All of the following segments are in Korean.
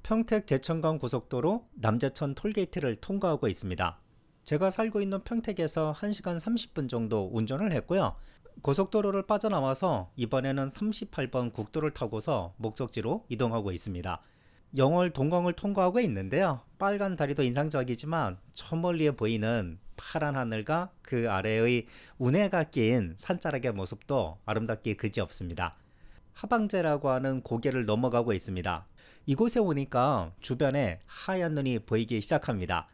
평택 제천간 고속도로 남제천 톨게이트를 통과하고 있습니다. 제가 살고 있는 평택에서 1시간 30분 정도 운전을 했고요. 고속도로를 빠져나와서 이번에는 38번 국도를 타고서 목적지로 이동하고 있습니다. 영월 동강을 통과하고 있는데요. 빨간 다리도 인상적이지만 저 멀리에 보이는 파란 하늘과 그 아래의 운해가 낀 산자락의 모습도 아름답게 그지없습니다. 하방제라고 하는 고개를 넘어가고 있습니다. 이곳에 오니까 주변에 하얀 눈이 보이기 시작합니다.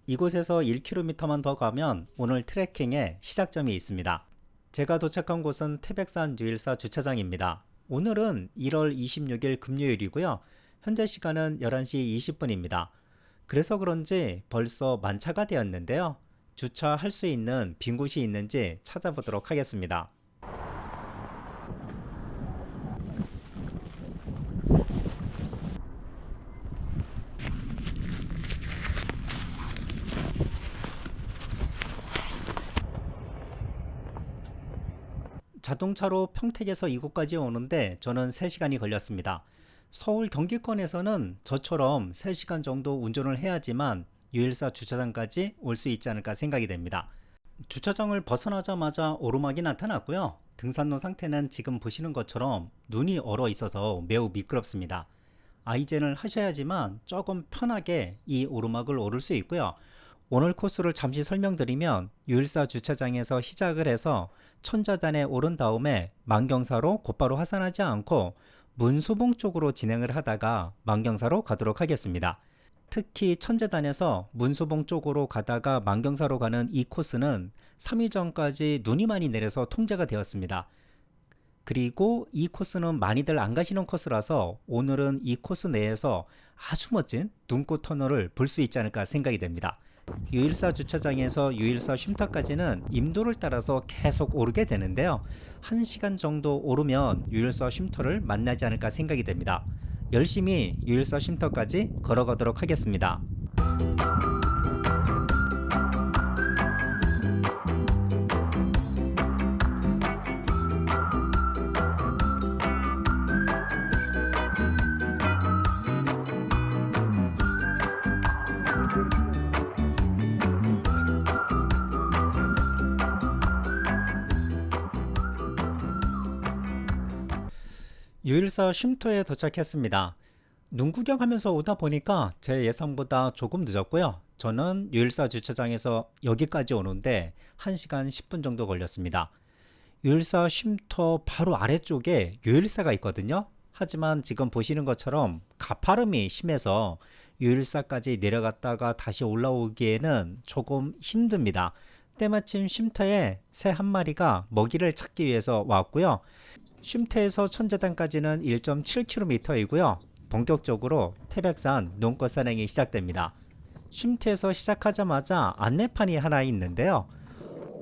이곳에서 1km만 더 가면 오늘 트레킹의 시작점이 있습니다. 제가 도착한 곳은 태백산 유일사 주차장입니다. 오늘은 1월 26일 금요일이고요. 현재 시간은 11시 20분입니다. 그래서 그런지 벌써 만차가 되었는데요. 주차할 수 있는 빈 곳이 있는지 찾아보도록 하겠습니다. 자동차로 평택에서 이곳까지 오는데 저는 3시간이 걸렸습니다. 서울 경기권에서는 저처럼 3시간 정도 운전을 해야지만 유일사 주차장까지 올 수 있지 않을까 생각이 됩니다. 주차장을 벗어나자마자 오르막이 나타났고요. 등산로 상태는 지금 보시는 것처럼 눈이 얼어 있어서 매우 미끄럽습니다. 아이젠을 하셔야지만 조금 편하게 이 오르막을 오를 수 있고요. 오늘 코스를 잠시 설명드리면 유일사 주차장에서 시작을 해서 천자단에 오른 다음에 만경사로 곧바로 하산하지 않고 문수봉 쪽으로 진행을 하다가 만경사로 가도록 하겠습니다. 특히 천재단에서 문수봉 쪽으로 가다가 만경사로 가는 이 코스는 3일 전까지 눈이 많이 내려서 통제가 되었습니다. 그리고 이 코스는 많이들 안 가시는 코스라서 오늘은 이 코스 내에서 아주 멋진 눈꽃 터널을 볼 수 있지 않을까 생각이 됩니다. 유일사 주차장에서 유일사 쉼터까지는 임도를 따라서 계속 오르게 되는데요. 1시간 정도 오르면 유일사 쉼터를 만나지 않을까 생각이 됩니다. 열심히 유일사 쉼터까지 걸어가도록 하겠습니다. 유일사 쉼터에 도착했습니다. 눈 구경하면서 오다 보니까 제 예상보다 조금 늦었고요. 저는 유일사 주차장에서 여기까지 오는데 1시간 10분 정도 걸렸습니다. 유일사 쉼터 바로 아래쪽에 유일사가 있거든요. 하지만 지금 보시는 것처럼 가파름이 심해서 유일사까지 내려갔다가 다시 올라오기에는 조금 힘듭니다. 때마침 쉼터에 새 한 마리가 먹이를 찾기 위해서 왔고요. 쉼터에서 천재단까지는 1.7km이고요. 본격적으로 태백산 눈꽃 산행이 시작됩니다. 쉼터에서 시작하자마자 안내판이 하나 있는데요.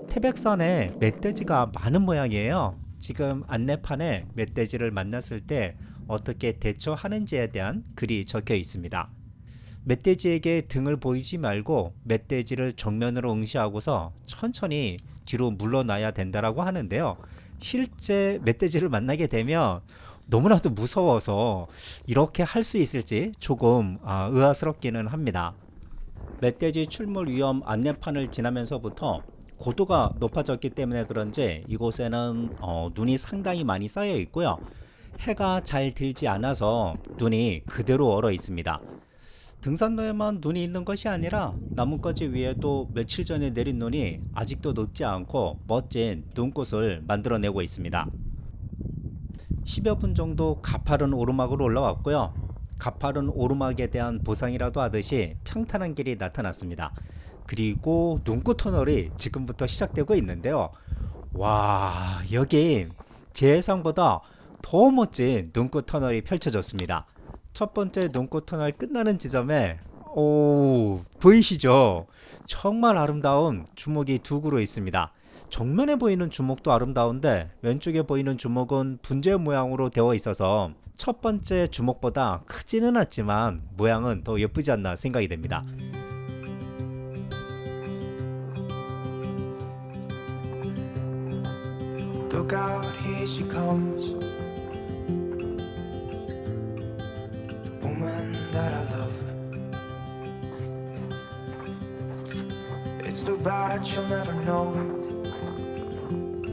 태백산에 멧돼지가 많은 모양이에요. 지금 안내판에 멧돼지를 만났을 때 어떻게 대처하는지에 대한 글이 적혀 있습니다. 멧돼지에게 등을 보이지 말고 멧돼지를 정면으로 응시하고서 천천히 뒤로 물러나야 된다라고 하는데요. 실제 멧돼지를 만나게 되면 너무나도 무서워서 이렇게 할 수 있을지 조금 의아스럽기는 합니다. 멧돼지 출몰 위험 안내판을 지나면서부터 고도가 높아졌기 때문에 그런지 이곳에는 눈이 상당히 많이 쌓여 있고요. 해가 잘 들지 않아서 눈이 그대로 얼어 있습니다. 등산로에만 눈이 있는 것이 아니라 나뭇가지 위에도 며칠 전에 내린 눈이 아직도 녹지 않고 멋진 눈꽃을 만들어내고 있습니다. 10여 분 정도 가파른 오르막으로 올라왔고요. 가파른 오르막에 대한 보상이라도 하듯이 평탄한 길이 나타났습니다. 그리고 눈꽃 터널이 지금부터 시작되고 있는데요. 와, 여기 제 예상보다 더 멋진 눈꽃 터널이 펼쳐졌습니다. 첫 번째 눈꽃 터널 끝나는 지점에 보이시죠? 정말 아름다운 주목이 두 그루 있습니다. 정면에 보이는 주목도 아름다운데 왼쪽에 보이는 주목은 분재 모양으로 되어 있어서 첫 번째 주목보다 크지는 않지만 모양은 더 예쁘지 않나 생각이 됩니다. Look out, here she comes. woman that I love. It's too bad she'll never know.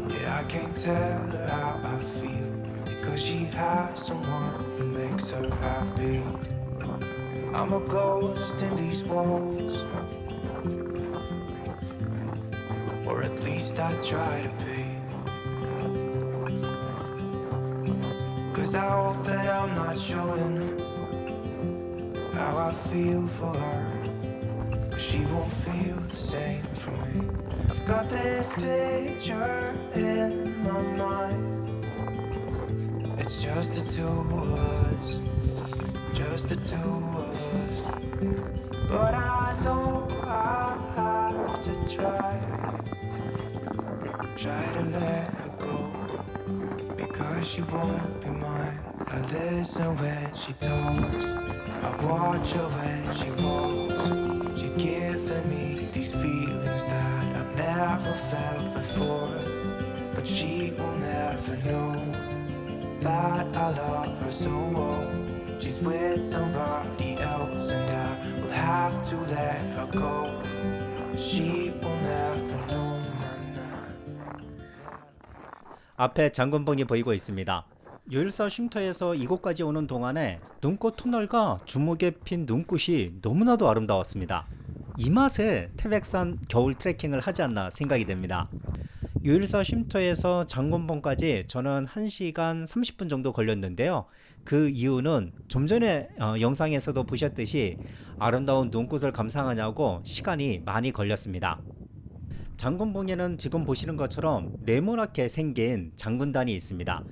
Yeah, I can't tell her how I feel, because she has someone who makes her happy. I'm a ghost in these walls, or at least I try to be. 'Cause I hope that I'm not showing how I feel for her, but she won't feel the same for me. I've got this picture in my mind. It's just the two of us, just the two of us. But I know I have to try to let her go, because she won't be mine. I listen when she talks, I watch her when she walks. She's giving me these feelings that I've never felt before, but she will never know that I love her so well. She's with somebody else and I will have to let her go. She will never know. 앞에 장군봉이 보이고 있습니다. 유일사 쉼터에서 이곳까지 오는 동안에 눈꽃 터널과 주목에 핀 눈꽃이 너무나도 아름다웠습니다. 이 맛에 태백산 겨울 트레킹을 하지 않나 생각이 됩니다. 유일사 쉼터에서 장군봉까지 저는 1시간 30분 정도 걸렸는데요. 그 이유는 좀 전에 영상에서도 보셨듯이 아름다운 눈꽃을 감상하냐고 시간이 많이 걸렸습니다. 장군봉에는 지금 보시는 것처럼 네모나게 생긴 장군단이 있습니다.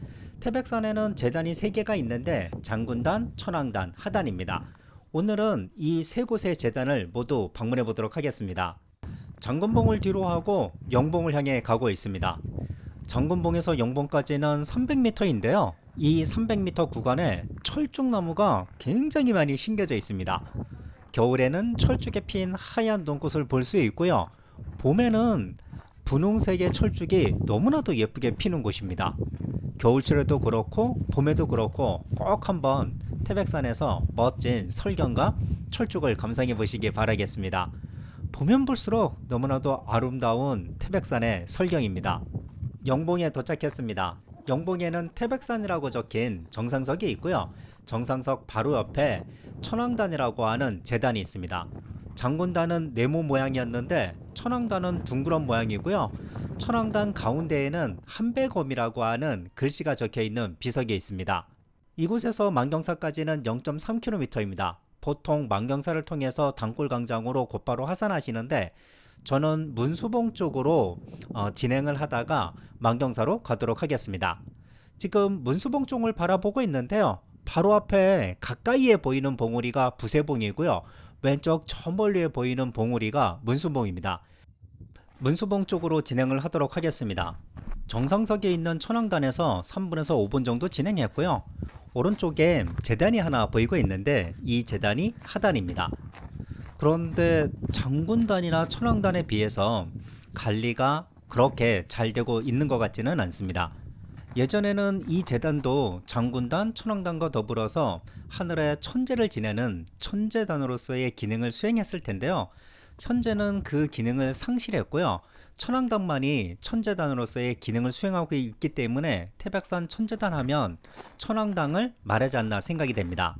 태백산에는 제단이 3개가 있는데 장군단, 천왕단, 하단입니다. 오늘은 이 3곳의 제단을 모두 방문해 보도록 하겠습니다. 장군봉을 뒤로 하고 영봉을 향해 가고 있습니다. 장군봉에서 영봉까지는 300m인데요. 이 300m 구간에 철쭉나무가 굉장히 많이 심겨져 있습니다. 겨울에는 철쭉에 핀 하얀 눈꽃을 볼 수 있고요. 봄에는 분홍색의 철쭉이 너무나도 예쁘게 피는 곳입니다. 겨울철에도 그렇고 봄에도 그렇고 꼭 한번 태백산에서 멋진 설경과 철쭉을 감상해 보시기 바라겠습니다. 보면 볼수록 너무나도 아름다운 태백산의 설경입니다. 영봉에 도착했습니다. 영봉에는 태백산이라고 적힌 정상석이 있고요. 정상석 바로 옆에 천왕단이라고 하는 제단이 있습니다. 장군단은 네모 모양이었는데 천왕단은 둥그런 모양이고요. 천왕단 가운데에는 한배검이라고 하는 글씨가 적혀있는 비석이 있습니다. 이곳에서 만경사까지는 0.3km입니다. 보통 만경사를 통해서 단골광장으로 곧바로 하산하시는데 저는 문수봉 쪽으로 진행을 하다가 만경사로 가도록 하겠습니다. 지금 문수봉 쪽을 바라보고 있는데요. 바로 앞에 가까이에 보이는 봉우리가 부세봉이고요. 왼쪽 저 멀리에 보이는 봉우리가 문수봉입니다. 문수봉 쪽으로 진행을 하도록 하겠습니다. 정상석에 있는 천왕단에서 3분에서 5분 정도 진행했고요. 오른쪽에 제단이 하나 보이고 있는데 이 제단이 하단입니다. 그런데 장군단이나 천왕단에 비해서 관리가 그렇게 잘 되고 있는 것 같지는 않습니다. 예전에는 이 제단도 장군단, 천왕단과 더불어서 하늘의 천재를 지내는 천재단으로서의 기능을 수행했을 텐데요. 현재는 그 기능을 상실했고요. 천왕단만이 천재단으로서의 기능을 수행하고 있기 때문에 태백산 천재단 하면 천왕단을 말하지 않나 생각이 됩니다.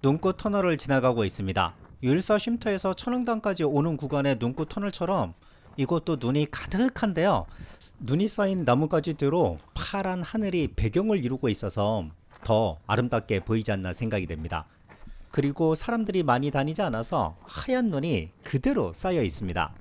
눈꽃 터널을 지나가고 있습니다. 유일사 쉼터에서 천왕단까지 오는 구간의 눈꽃 터널처럼 이곳도 눈이 가득한데요. 눈이 쌓인 나뭇가지대로 파란 하늘이 배경을 이루고 있어서 더 아름답게 보이지 않나 생각이 됩니다. 그리고 사람들이 많이 다니지 않아서 하얀 눈이 그대로 쌓여 있습니다.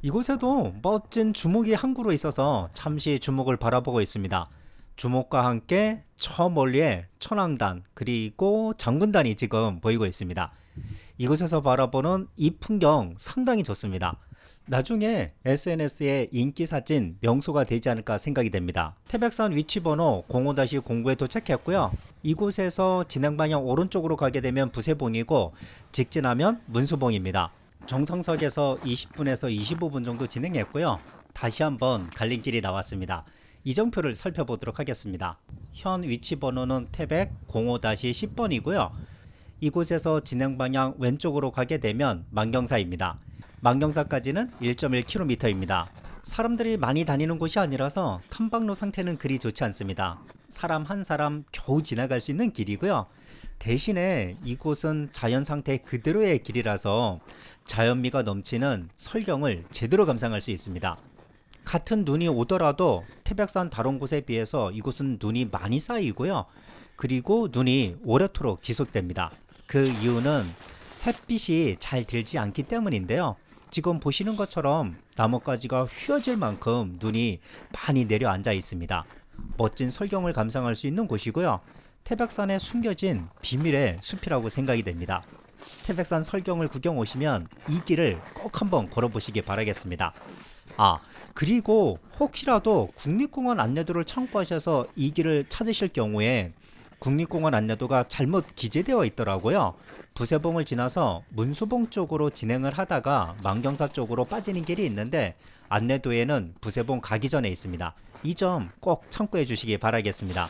이곳에도 멋진 주목이 한 그루 있어서 잠시 주목을 바라보고 있습니다. 주목과 함께 저 멀리에 천왕단 그리고 장군단이 지금 보이고 있습니다. 이곳에서 바라보는 이 풍경 상당히 좋습니다. 나중에 SNS에 인기사진 명소가 되지 않을까 생각이 됩니다. 태백산 위치번호 05-09에 도착했고요. 이곳에서 진행방향 오른쪽으로 가게 되면 부세봉이고 직진하면 문수봉입니다. 정상석에서 20분에서 25분 정도 진행했고요. 다시 한번 갈림길이 나왔습니다. 이정표를 살펴보도록 하겠습니다. 현 위치번호는 태백 05-10번이고요. 이곳에서 진행 방향 왼쪽으로 가게 되면 만경사입니다. 만경사까지는 1.1km입니다. 사람들이 많이 다니는 곳이 아니라서 탐방로 상태는 그리 좋지 않습니다. 사람 한 사람 겨우 지나갈 수 있는 길이고요. 대신에 이곳은 자연 상태 그대로의 길이라서 자연미가 넘치는 설경을 제대로 감상할 수 있습니다. 같은 눈이 오더라도 태백산 다른 곳에 비해서 이곳은 눈이 많이 쌓이고요. 그리고 눈이 오래도록 지속됩니다. 그 이유는 햇빛이 잘 들지 않기 때문인데요. 지금 보시는 것처럼 나뭇가지가 휘어질 만큼 눈이 많이 내려앉아 있습니다. 멋진 설경을 감상할 수 있는 곳이고요. 태백산에 숨겨진 비밀의 숲이라고 생각이 됩니다. 태백산 설경을 구경 오시면 이 길을 꼭 한번 걸어보시기 바라겠습니다. 그리고 혹시라도 국립공원 안내도를 참고하셔서 이 길을 찾으실 경우에 국립공원 안내도가 잘못 기재되어 있더라고요. 부세봉을 지나서 문수봉 쪽으로 진행을 하다가 만경사 쪽으로 빠지는 길이 있는데 안내도에는 부세봉 가기 전에 있습니다. 이 점 꼭 참고해 주시기 바라겠습니다.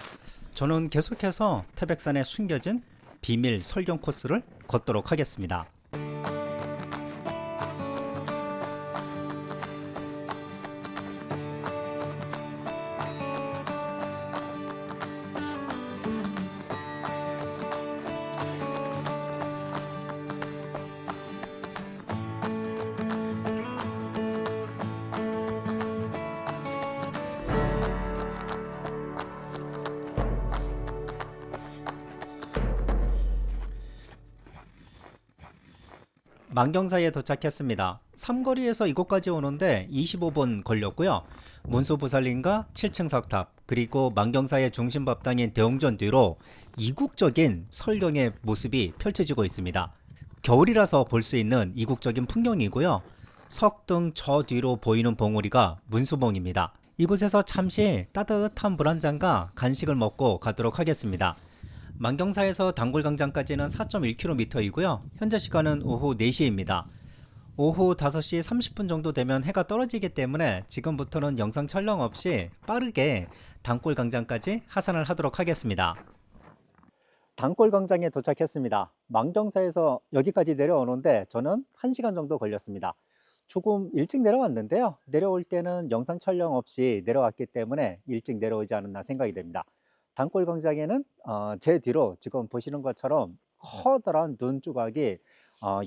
저는 계속해서 태백산에 숨겨진 비밀 설경 코스를 걷도록 하겠습니다. 만경사에 도착했습니다. 삼거리에서 이곳까지 오는데 25분 걸렸고요. 문수부살림과 7층 석탑 그리고 만경사의 중심법당인 대웅전 뒤로 이국적인 설경의 모습이 펼쳐지고 있습니다. 겨울이라서 볼 수 있는 이국적인 풍경이고요. 석등 저 뒤로 보이는 봉우리가 문수봉입니다. 이곳에서 잠시 따뜻한 물 한 잔과 간식을 먹고 가도록 하겠습니다. 만경사에서 단골광장까지는 4.1km이고요. 현재 시간은 오후 4시입니다. 오후 5시 30분 정도 되면 해가 떨어지기 때문에 지금부터는 영상 촬영 없이 빠르게 단골광장까지 하산을 하도록 하겠습니다. 단골광장에 도착했습니다. 만경사에서 여기까지 내려오는데 저는 1시간 정도 걸렸습니다. 조금 일찍 내려왔는데요. 내려올 때는 영상 촬영 없이 내려왔기 때문에 일찍 내려오지 않았나 생각이 됩니다. 단골광장에는 제 뒤로 지금 보시는 것처럼 커다란 눈 조각이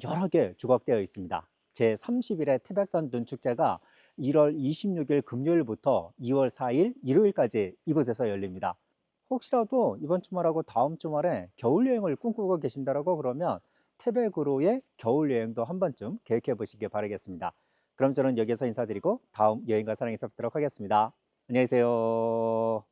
여러 개 조각되어 있습니다. 제 30일의 태백산 눈축제가 1월 26일 금요일부터 2월 4일 일요일까지 이곳에서 열립니다. 혹시라도 이번 주말하고 다음 주말에 겨울 여행을 꿈꾸고 계신다고 그러면 태백으로의 겨울 여행도 한 번쯤 계획해 보시기 바라겠습니다. 그럼 저는 여기서 인사드리고 다음 여행과 사랑에서 뵙도록 하겠습니다. 안녕히 계세요.